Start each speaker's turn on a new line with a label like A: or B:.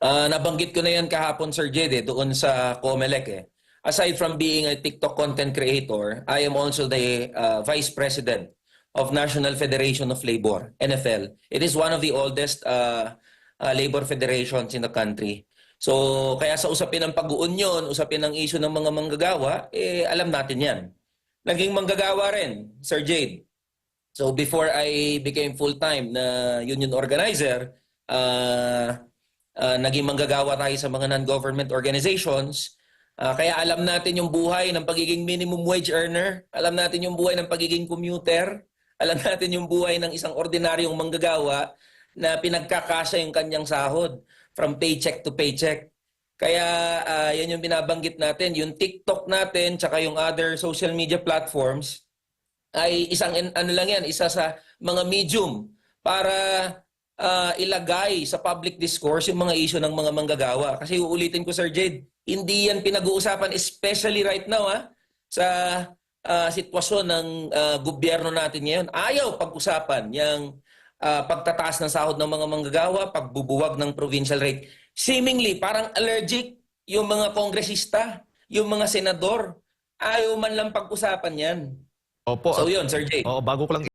A: Nabanggit ko na yan kahapon, Sir Jed, doon sa COMELEC. Aside from being a TikTok content creator, I am also the Vice President of National Federation of Labor, NFL. It is one of the oldest labor federations in the country. So, kaya sa usapin ng pag-uunyon, usapin ng issue ng mga manggagawa, alam natin yan. Naging manggagawa rin, Sir Jade. So, before I became full-time na union organizer, naging manggagawa tayo sa mga non-government organizations. Kaya alam natin yung buhay ng pagiging minimum wage earner. Alam natin yung buhay ng pagiging commuter. Alam natin yung buhay ng isang ordinaryong manggagawa na pinagkakasya yung kanyang sahod from paycheck to paycheck. Kaya yan yung binabanggit natin. Yung TikTok natin tsaka yung other social media platforms ay isang ano lang yan, isa sa mga medium para ilagay sa public discourse yung mga issue ng mga manggagawa. Kasi uulitin ko, Sir Jade, hindi yan pinag-uusapan, especially right now sa sitwasyon ng gobyerno natin ngayon. Ayaw pag-usapan yung pagtataas ng sahod ng mga manggagawa, pagbubuwag ng provincial rate. Seemingly, parang allergic yung mga kongresista, yung mga senador. Ayaw man lang pag-usapan yan.
B: Opo.
A: So yun, Sir Jade.
B: Oo, bago ko lang